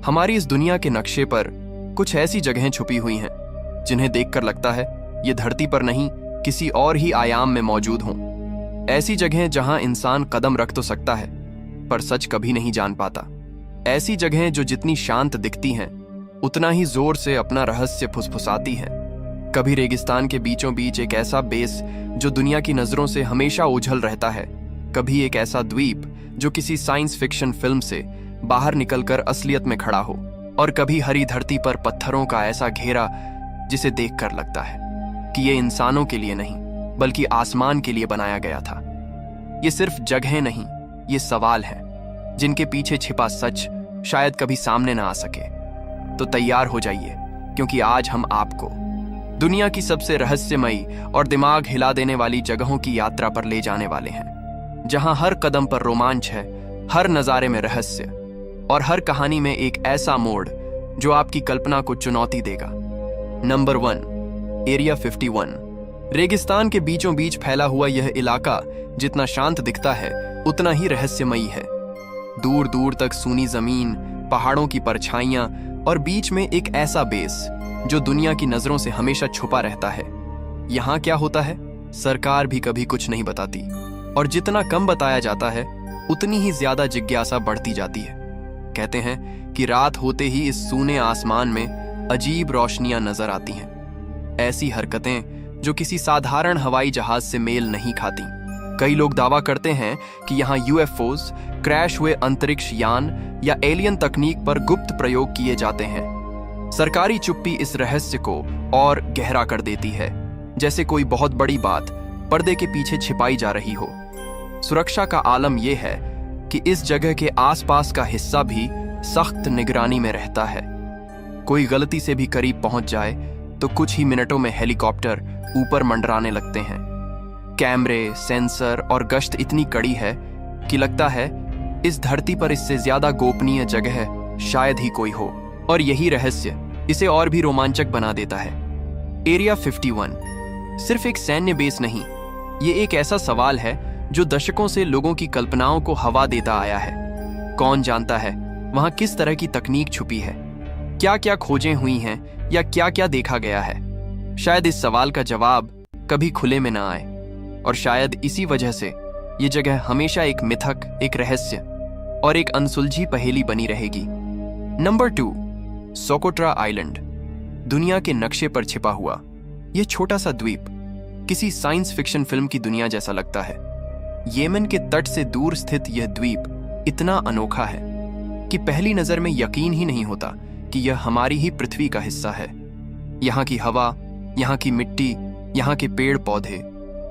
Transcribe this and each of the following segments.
हमारी इस दुनिया के नक्शे पर कुछ ऐसी जगहें छुपी हुई हैं जिन्हें देखकर लगता है ये धरती पर नहीं किसी और ही आयाम में मौजूद हों। ऐसी जगहें जहां इंसान कदम रख तो सकता है पर सच कभी नहीं जान पाता। ऐसी जगहें जो जितनी शांत दिखती हैं उतना ही जोर से अपना रहस्य फुसफुसाती हैं। कभी रेगिस्तान के बीचों बीच एक ऐसा बेस जो दुनिया की नजरों से हमेशा ओझल रहता है, कभी एक ऐसा द्वीप जो किसी साइंस फिक्शन फिल्म से बाहर निकलकर असलियत में खड़ा हो, और कभी हरी धरती पर पत्थरों का ऐसा घेरा जिसे देखकर लगता है कि ये इंसानों के लिए नहीं बल्कि आसमान के लिए बनाया गया था। ये सिर्फ जगहें नहीं, ये सवाल हैं जिनके पीछे छिपा सच शायद कभी सामने ना आ सके। तो तैयार हो जाइए, क्योंकि आज हम आपको दुनिया की सबसे रहस्यमयी और दिमाग हिला देने वाली जगहों की यात्रा पर ले जाने वाले हैं, जहां हर कदम पर रोमांच है, हर नजारे में रहस्य और हर कहानी में एक ऐसा मोड़ जो आपकी कल्पना को चुनौती देगा। Number 1, area 51। रेगिस्तान के बीचों बीच फैला हुआ यह इलाका जितना शांत दिखता है उतना ही रहस्यमयी है। दूर दूर तक सूनी जमीन, पहाड़ों की परछाइयां और बीच में एक ऐसा बेस जो दुनिया की नजरों से हमेशा छुपा रहता है। यहाँ क्या होता है सरकार भी कभी कुछ नहीं बताती, और जितना कम बताया जाता है उतनी ही ज्यादा जिज्ञासा बढ़ती जाती है। कहते हैं कि रात होते ही इस सूने आसमान में अजीब रोशनियां नजर आती हैं, ऐसी हरकतें जो किसी साधारण हवाई जहाज से मेल नहीं खाती। कई लोग दावा करते हैं कि यहाँ यूएफओस, क्रैश हुए अंतरिक्ष यान या एलियन तकनीक पर गुप्त प्रयोग किए जाते हैं। सरकारी चुप्पी इस रहस्य को और गहरा कर देती है, जैसे कोई बहुत बड़ी बात पर्दे के पीछे छिपाई जा रही हो। सुरक्षा का आलम यह है कि इस जगह के आसपास का हिस्सा भी सख्त निगरानी में रहता है। कोई गलती से भी करीब पहुंच जाए तो कुछ ही मिनटों में हेलीकॉप्टर ऊपर मंडराने लगते हैं। कैमरे, सेंसर और गश्त इतनी कड़ी है कि लगता है इस धरती पर इससे ज्यादा गोपनीय जगह शायद ही कोई हो, और यही रहस्य इसे और भी रोमांचक बना देता है। एरिया 51 सिर्फ एक सैन्य बेस नहीं, ये एक ऐसा सवाल है जो दशकों से लोगों की कल्पनाओं को हवा देता आया है। कौन जानता है वहां किस तरह की तकनीक छुपी है, क्या क्या खोजें हुई हैं या क्या क्या देखा गया है। शायद इस सवाल का जवाब कभी खुले में ना आए, और शायद इसी वजह से ये जगह हमेशा एक मिथक, एक रहस्य और एक अनसुलझी पहेली बनी रहेगी। Number 2, Socotra island. दुनिया के नक्शे पर छिपा हुआ यह छोटा सा द्वीप किसी साइंस फिक्शन फिल्म की दुनिया जैसा लगता है। येमन के तट से दूर स्थित यह द्वीप इतना अनोखा है कि पहली नजर में यकीन ही नहीं होता कि यह हमारी ही पृथ्वी का हिस्सा है। यहाँ की हवा, यहाँ की मिट्टी, यहाँ के पेड़ पौधे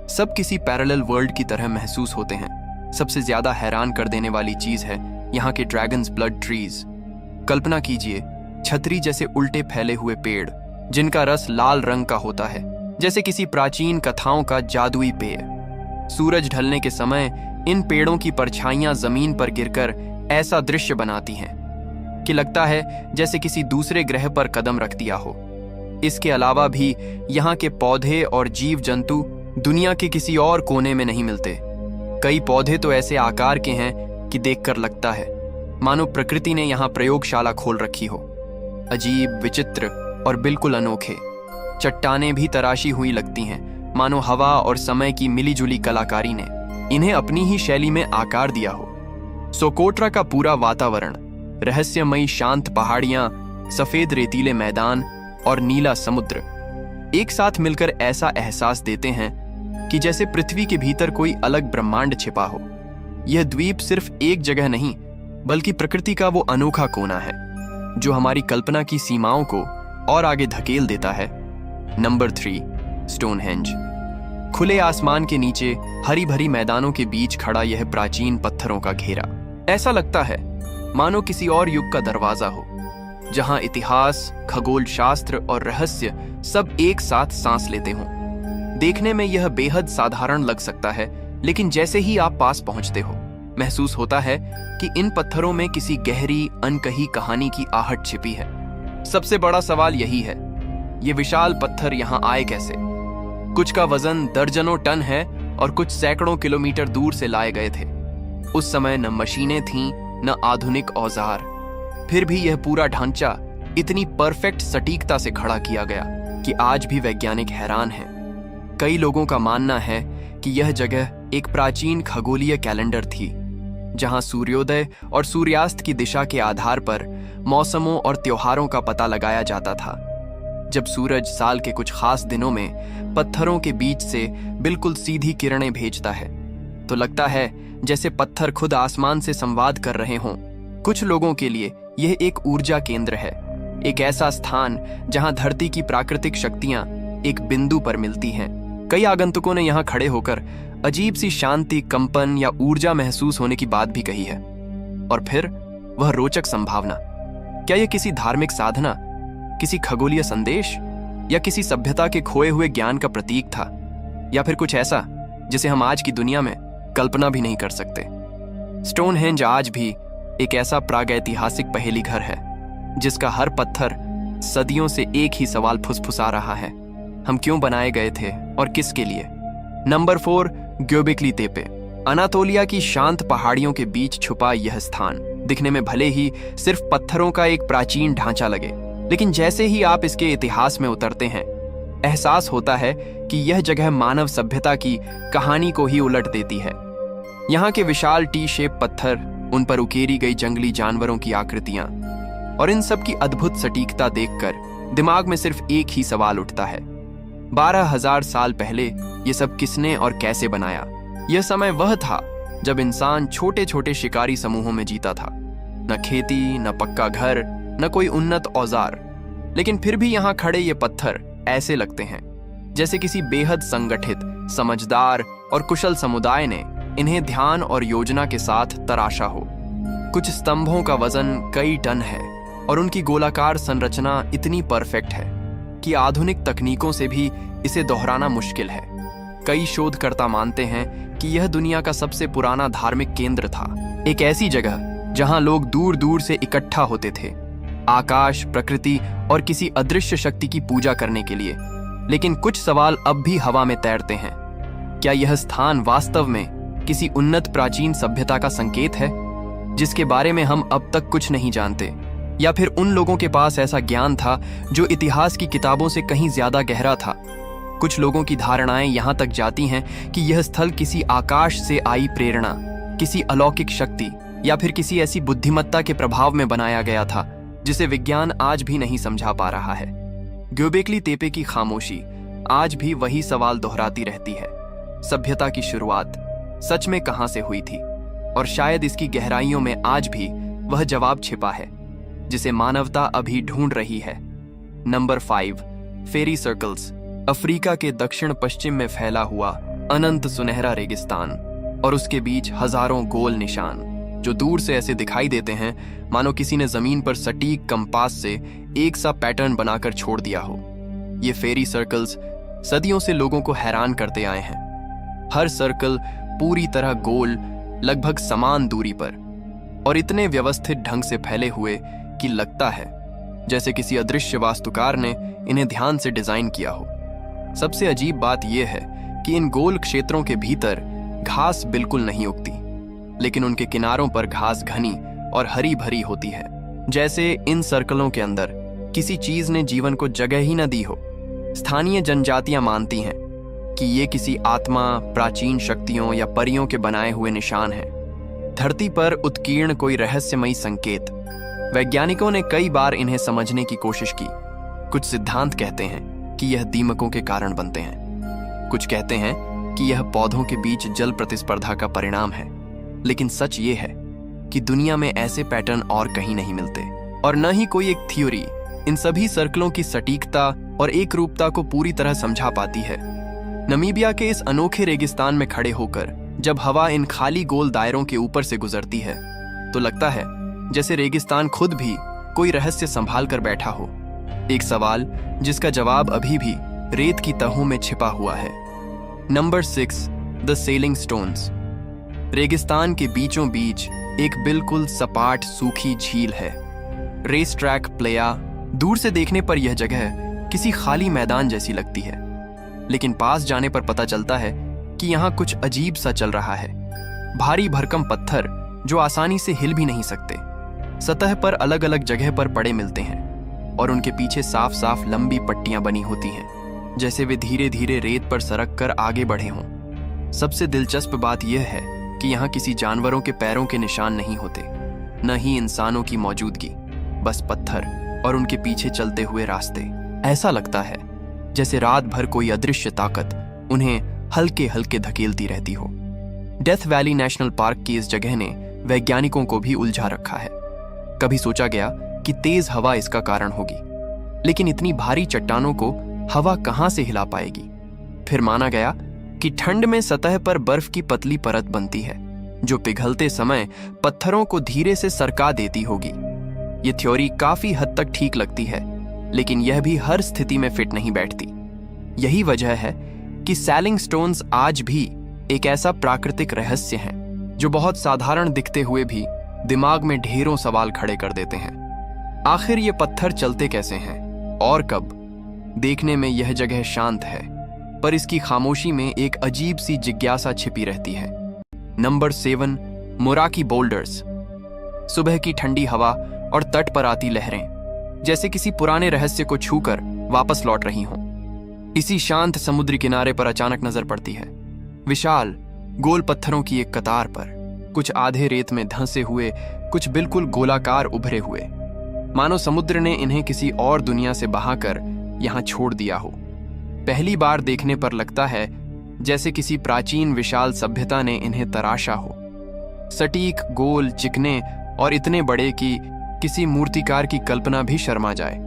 सब किसी पैरेलल वर्ल्ड की तरह महसूस होते हैं। सबसे ज्यादा हैरान कर देने वाली चीज है यहाँ के ड्रैगन्स ब्लड ट्रीज। कल्पना कीजिए, छतरी जैसे उल्टे फैले हुए पेड़ जिनका रस लाल रंग का होता है, जैसे किसी प्राचीन कथाओं का जादुई पेय। सूरज ढलने के समय इन पेड़ों की परछाइयां जमीन पर गिरकर ऐसा दृश्य बनाती हैं कि लगता है जैसे किसी दूसरे ग्रह पर कदम रख दिया हो। इसके अलावा भी यहाँ के पौधे और जीव जंतु दुनिया के किसी और कोने में नहीं मिलते। कई पौधे तो ऐसे आकार के हैं कि देखकर लगता है मानो प्रकृति ने यहाँ प्रयोगशाला खोल रखी हो। अजीब, विचित्र और बिल्कुल अनोखे चट्टानें भी तराशी हुई लगती हैं, मानो हवा और समय की मिलीजुली कलाकारी ने इन्हें अपनी ही शैली में आकार दिया हो। सोकोट्रा का पूरा वातावरण, रहस्यमयी शांत पहाड़ियां, सफेद रेतीले मैदान और नीला समुद्र एक साथ मिलकर ऐसा एहसास देते हैं कि जैसे पृथ्वी के भीतर कोई अलग ब्रह्मांड छिपा हो। यह द्वीप सिर्फ एक जगह नहीं बल्कि प्रकृति का वो अनोखा कोना है जो हमारी कल्पना की सीमाओं को और आगे धकेल देता है। Number 3, Stonehenge. खुले आसमान के नीचे हरी भरी मैदानों के बीच खड़ा यह प्राचीन पत्थरों का घेरा ऐसा लगता है मानो किसी और युग का दरवाजा हो, जहां इतिहास, खगोल शास्त्र और रहस्य सब एक साथ सांस लेते हों। देखने में यह बेहद साधारण लग सकता है, लेकिन जैसे ही आप पास पहुंचते हो महसूस होता है कि इन पत्थरों में किसी गहरी, अनकही कहानी की आहट छिपी है। सबसे बड़ा सवाल यही है, ये विशाल पत्थर यहाँ आए कैसे? कुछ का वजन दर्जनों टन है और कुछ सैकड़ों किलोमीटर दूर से लाए गए थे। उस समय न मशीनें थीं, न आधुनिक औजार, फिर भी यह पूरा ढांचा इतनी परफेक्ट सटीकता से खड़ा किया गया कि आज भी वैज्ञानिक हैरान हैं। कई लोगों का मानना है कि यह जगह एक प्राचीन खगोलीय कैलेंडर थी, जहां सूर्योदय और सूर्यास्त की दिशा के आधार पर मौसमों और त्योहारों का पता लगाया जाता था। जब सूरज साल के कुछ खास दिनों में पत्थरों के बीच से बिल्कुल सीधी किरणें भेजता है, तो लगता है जैसे पत्थर खुद आसमान से संवाद कर रहे हों। कुछ लोगों के लिए यह एक ऊर्जा केंद्र है, एक ऐसा स्थान जहां धरती की प्राकृतिक शक्तियां एक बिंदु पर मिलती हैं। कई आगंतुकों ने यहां खड़े होकर अजीब सी शांति, कंपन या ऊर्जा महसूस होने की बात भी कही है। और फिर वह रोचक संभावना, क्या यह किसी धार्मिक साधना, किसी खगोलीय संदेश या किसी सभ्यता के खोए हुए ज्ञान का प्रतीक था, या फिर कुछ ऐसा जिसे हम आज की दुनिया में कल्पना भी नहीं कर सकते। स्टोनहेंज आज भी एक ऐसा प्रागैतिहासिक पहेली घर है जिसका हर पत्थर सदियों से एक ही सवाल फुसफुसा रहा है, हम क्यों बनाए गए थे और किसके लिए। नंबर 4, ग्योबेक्ली तेपे। अनातोलिया की शांत पहाड़ियों के बीच छुपा यह स्थान दिखने में भले ही सिर्फ पत्थरों का एक प्राचीन ढांचा लगे, लेकिन जैसे ही आप इसके इतिहास में उतरते हैं, एहसास होता है कि यह जगह मानव सभ्यता की कहानी को ही उलट देती है। यहाँ के विशाल टी शेप पत्थर, उन पर उकेरी गई जंगली जानवरों की आकृतियां और इन सब की अद्भुत सटीकता देखकर दिमाग में सिर्फ एक ही सवाल उठता है, 12,000 साल पहले ये सब किसने और कैसे बनाया। यह समय वह था जब इंसान छोटे छोटे शिकारी समूहों में जीता था, न खेती, न पक्का घर, न कोई उन्नत औजार, लेकिन फिर भी यहाँ खड़े ये पत्थर ऐसे लगते हैं जैसे किसी बेहद संगठित, समझदार और कुशल समुदाय ने इन्हें ध्यान और योजना के साथ तराशा हो। कुछ स्तंभों का वजन कई टन है और उनकी गोलाकार संरचना इतनी परफेक्ट है कि आधुनिक तकनीकों से भी इसे दोहराना मुश्किल है। कई शोधकर्ता मानते हैं कि यह दुनिया का सबसे पुराना धार्मिक केंद्र था, एक ऐसी जगह जहां लोग दूर दूर से इकट्ठा होते थे, आकाश, प्रकृति और किसी अदृश्य शक्ति की पूजा करने के लिए। लेकिन कुछ सवाल अब भी हवा में तैरते हैं। क्या यह स्थान वास्तव में किसी उन्नत प्राचीन सभ्यता का संकेत है जिसके बारे में हम अब तक कुछ नहीं जानते, या फिर उन लोगों के पास ऐसा ज्ञान था जो इतिहास की किताबों से कहीं ज्यादा गहरा था। कुछ लोगों की धारणाएं यहां तक जाती हैं कि यह स्थल किसी आकाश से आई प्रेरणा, किसी अलौकिक शक्ति या फिर किसी ऐसी बुद्धिमत्ता के प्रभाव में बनाया गया था जिसे विज्ञान आज भी नहीं समझा पा रहा है। ग्योबेक्ली तेपे की खामोशी आज भी वही सवाल दोहराती रहती है, सभ्यता की शुरुआत सच में कहां से हुई थी, और शायद इसकी गहराइयों में आज भी वह जवाब छिपा है जिसे मानवता अभी ढूंढ रही है। नंबर 5, फेरी सर्कल्स। अफ्रीका के दक्षिण पश्चिम में फैला हुआ अनंत सुनहरा रेगिस्तान और उसके बीच हजारों गोल निशान जो दूर से ऐसे दिखाई देते हैं मानो किसी ने जमीन पर सटीक कंपास से एक सा पैटर्न बनाकर छोड़ दिया हो। ये फेरी सर्कल्स सदियों से लोगों को हैरान करते आए हैं। हर सर्कल पूरी तरह गोल, लगभग समान दूरी पर और इतने व्यवस्थित ढंग से फैले हुए कि लगता है जैसे किसी अदृश्य वास्तुकार ने इन्हें ध्यान से डिजाइन किया हो। सबसे अजीब बात यह है कि इन गोल क्षेत्रों के भीतर घास बिल्कुल नहीं उगती, लेकिन उनके किनारों पर घास घनी और हरी भरी होती है, जैसे इन सर्कलों के अंदर किसी चीज ने जीवन को जगह ही न दी हो। स्थानीय जनजातियां मानती हैं कि ये किसी आत्मा, प्राचीन शक्तियों या परियों के बनाए हुए निशान हैं, धरती पर उत्कीर्ण कोई रहस्यमयी संकेत। वैज्ञानिकों ने कई बार इन्हें समझने की कोशिश की। कुछ सिद्धांत कहते हैं कि यह दीमकों के कारण बनते हैं, कुछ कहते हैं कि यह पौधों के बीच जल प्रतिस्पर्धा का परिणाम है, लेकिन सच ये है कि दुनिया में ऐसे पैटर्न और कहीं नहीं मिलते, और न ही कोई एक थ्योरी इन सभी सर्कलों की सटीकता और एक रूपता को पूरी तरह समझा पाती है। नमीबिया के इस अनोखे रेगिस्तान में खड़े होकर जब हवा इन खाली गोल दायरों के ऊपर से गुजरती है तो लगता है जैसे रेगिस्तान खुद भी कोई रहस्य संभाल कर बैठा हो, एक सवाल जिसका जवाब अभी भी रेत की तहों में छिपा हुआ है। Number 6, the selling stones. रेगिस्तान के बीचों बीच एक बिल्कुल सपाट सूखी झील है, रेस ट्रैक प्लेया। दूर से देखने पर यह जगह किसी खाली मैदान जैसी लगती है, लेकिन पास जाने पर पता चलता है कि यहाँ कुछ अजीब सा चल रहा है। भारी भरकम पत्थर जो आसानी से हिल भी नहीं सकते, सतह पर अलग अलग जगह पर पड़े मिलते हैं और उनके पीछे साफ साफ लंबी पट्टियां बनी होती हैं, जैसे वे धीरे धीरे रेत पर सरक कर आगे बढ़े हों। सबसे दिलचस्प बात यह है कि यहाँ किसी जानवरों के पैरों के निशान नहीं होते, न ही इंसानों की मौजूदगी, बस पत्थर और उनके पीछे चलते हुए रास्ते। ऐसा लगता है जैसे रात भर कोई अदृश्य ताकत उन्हें हल्के हल्के धकेलती रहती हो। डेथ वैली नेशनल पार्क की इस जगह ने वैज्ञानिकों को भी उलझा रखा है। कभी सोचा गया कि तेज हवा इसका कारण होगी, लेकिन इतनी भारी चट्टानों को हवा कहां से हिला पाएगी? फिर माना गया कि ठंड में सतह पर बर्फ की पतली परत बनती है, जो पिघलते समय पत्थरों को धीरे से सरका देती होगी। ये थ्योरी काफी हद तक ठीक लगती है, लेकिन यह भी हर स्थिति में फिट नहीं बैठती। यही वजह है कि सैलिंग स्टोन्स आज भी एक ऐसा प्राकृतिक रहस्य है जो बहुत साधारण दिखते हुए भी दिमाग में ढेरों सवाल खड़े कर देते हैं। आखिर ये पत्थर चलते कैसे हैं और कब? देखने में यह जगह शांत है, पर इसकी खामोशी में एक अजीब सी जिज्ञासा छिपी रहती है। Number 7, Moeraki Boulders. सुबह की ठंडी हवा और तट पर आती लहरें जैसे किसी पुराने रहस्य को छूकर वापस लौट रही हों। इसी शांत समुद्री किनारे पर अचानक नजर पड़ती है, विशाल गोल पत्थरों की एक कतार पर, कुछ आधे रेत में धंसे हुए, कुछ बिल्कुल गोलाकार उभरे हुए, मानो समुद्र ने इन्हें किसी और दुनिया से बहाकर यहां छोड़ दिया हो। पहली बार देखने पर लगता है जैसे किसी प्राचीन विशाल सभ्यता ने इन्हें तराशा हो। सटीक, गोल, चिकने और इतने बड़े कि किसी मूर्तिकार की कल्पना भी शर्मा जाए।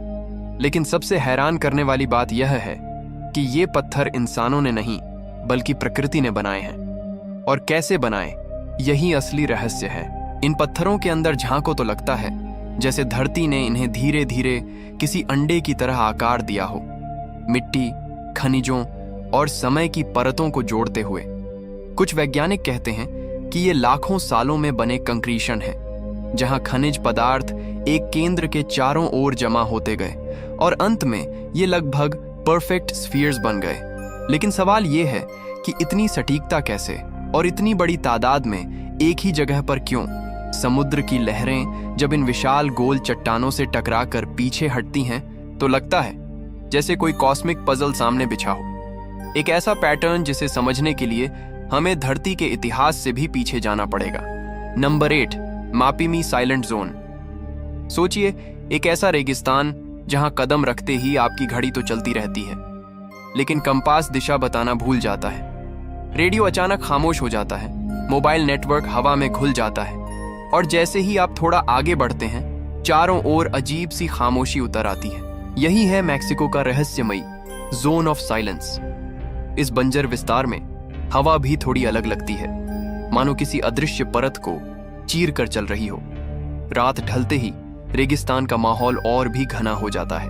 लेकिन सबसे हैरान करने वाली बात यह है कि ये पत्थर इंसानों ने नहीं बल्कि प्रकृति ने बनाए हैं। और कैसे बनाए, यही असली रहस्य है। इन पत्थरों के अंदर झांको तो लगता है जैसे धरती ने इन्हें धीरे धीरे किसी अंडे की तरह आकार दिया हो, मिट्टी, खनिजों और समय की परतों को जोड़ते हुए। कुछ वैज्ञानिक कहते हैं कि ये लाखों सालों में बने कंक्रीशन है, जहां खनिज पदार्थ एक केंद्र के चारों ओर जमा होते गए और अंत में ये लगभग परफेक्ट स्फीयर्स बन गए। लेकिन सवाल ये है कि इतनी सटीकता कैसे और इतनी बड़ी तादाद में एक ही जगह पर क्यों? समुद्र की लहरें जब इन विशाल गोल चट्टानों से टकराकर पीछे हटती हैं तो लगता है जैसे कोई कॉस्मिक पजल सामने बिछा हो। एक ऐसा पैटर्न जिसे समझने के लिए हमें धरती के इतिहास से भी पीछे जाना पड़ेगा। Number 8, Mapimi silent zone. सोचिए, एक ऐसा रेगिस्तान जहां कदम रखते ही आपकी घड़ी तो चलती रहती है, लेकिन कंपास दिशा बताना भूल जाता है। रेडियो अचानक खामोश हो जाता है, मोबाइल नेटवर्क हवा में घुल जाता है, और जैसे ही आप थोड़ा आगे बढ़ते हैं, चारों ओर अजीब सी खामोशी उतर आती है। यही है मैक्सिको का रहस्यमयी जोन ऑफ साइलेंस। इस बंजर विस्तार में हवा भी थोड़ी अलग लगती है, मानो किसी अदृश्य परत को चीर कर चल रही हो। रात ढलते ही रेगिस्तान का माहौल और भी घना हो जाता है।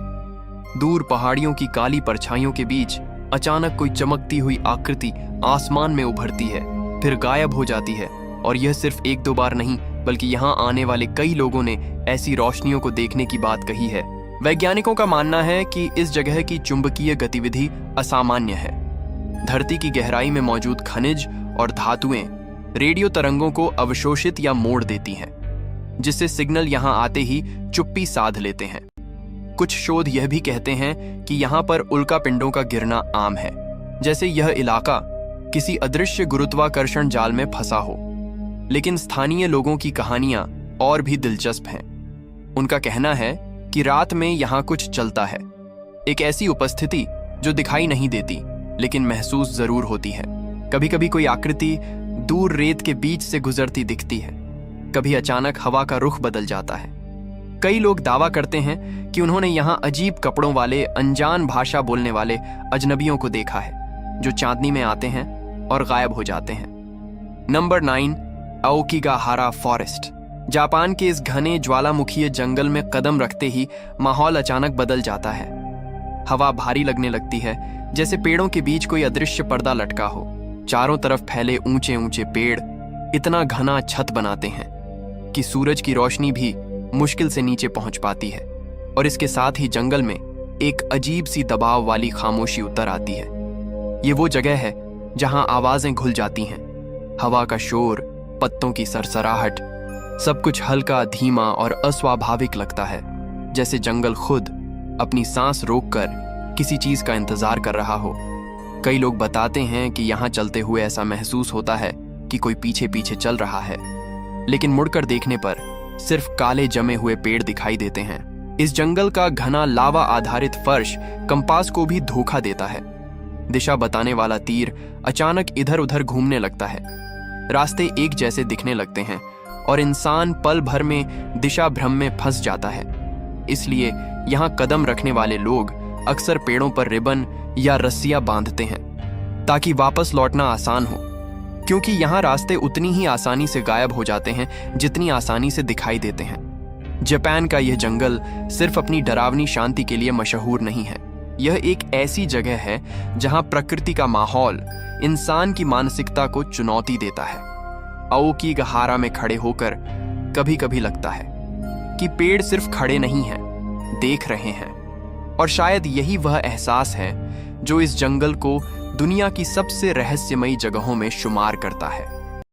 दूर पहाड़ियों की काली परछाइयों के बीच अचानक कोई चमकती हुई आकृति आसमान में उभरती है, फिर गायब हो जाती है। और यह सिर्फ 1-2 बार नहीं, बल्कि यहाँ आने वाले कई लोगों ने ऐसी रोशनियों को देखने की बात कही है। वैज्ञानिकों का मानना है कि इस जगह की चुंबकीय गतिविधि असामान्य है। धरती की गहराई में मौजूद खनिज और धातुएं रेडियो तरंगों को अवशोषित या मोड़ देती हैं, जिससे सिग्नल यहां आते ही चुप्पी साध लेते हैं। कुछ शोध यह भी कहते हैं कि यहां पर उल्कापिंडों का गिरना आम है, जैसे यह इलाका किसी अदृश्य गुरुत्वाकर्षण जाल में फंसा हो। लेकिन स्थानीय लोगों की कहानियां और भी दिलचस्प हैं। उनका कहना है कि रात में यहां कुछ चलता है, एक ऐसी उपस्थिति जो दिखाई नहीं देती लेकिन महसूस जरूर होती है। कभी कभी कोई आकृति दूर रेत के बीच से गुजरती दिखती है, कभी अचानक हवा का रुख बदल जाता है। कई लोग दावा करते हैं कि उन्होंने यहाँ अजीब कपड़ों वाले, अनजान भाषा बोलने वाले अजनबियों को देखा है, जो चांदनी में आते हैं और गायब हो जाते हैं। Number 9, आओकिगाहारा forest. जापान के इस घने ज्वालामुखीय जंगल में कदम रखते ही माहौल अचानक बदल जाता है। हवा भारी लगने लगती है, जैसे पेड़ों के बीच कोई अदृश्य पर्दा लटका हो। चारों तरफ फैले ऊंचे ऊंचे पेड़ इतना घना छत बनाते हैं कि सूरज की रोशनी भी मुश्किल से नीचे पहुंच पाती है। और इसके साथ ही जंगल में एक अजीब सी दबाव वाली खामोशी उतर आती है। ये वो जगह है जहां आवाजें घुल जाती हैं, हवा का शोर, पत्तों की सरसराहट, सब कुछ हल्का, धीमा और अस्वाभाविक लगता है, जैसे जंगल खुद अपनी सांस रोककर किसी चीज का इंतजार कर रहा हो। कई लोग बताते हैं कि यहाँ चलते हुए ऐसा महसूस होता है कि कोई पीछे पीछे चल रहा है, लेकिन मुड़कर देखने पर सिर्फ काले जमे हुए पेड़ दिखाई देते हैं। इस जंगल का घना लावा आधारित फर्श कंपास को भी धोखा देता है। दिशा बताने वाला तीर अचानक इधर उधर घूमने लगता है। रास्ते एक जैसे दिखने लगते हैं और इंसान पल भर में दिशा भ्रम में फंस जाता है। इसलिए यहाँ कदम रखने वाले लोग अक्सर पेड़ों पर रिबन या रस्सियां बांधते हैं ताकि वापस लौटना आसान हो, क्योंकि यहाँ रास्ते उतनी ही आसानी से गायब हो जाते हैं जितनी आसानी से दिखाई देते हैं। जापान का यह जंगल सिर्फ अपनी डरावनी शांति के लिए मशहूर नहीं है। यह एक ऐसी जगह है जहां प्रकृति का माहौल इंसान की मानसिकता को चुनौती देता है। अओकीगहारा में खड़े होकर कभी कभी लगता है कि पेड़ सिर्फ खड़े नहीं हैं, देख रहे हैं। और शायद यही वह एहसास है जो इस जंगल को दुनिया की सबसे रहस्यमयी जगहों में शुमार करता है।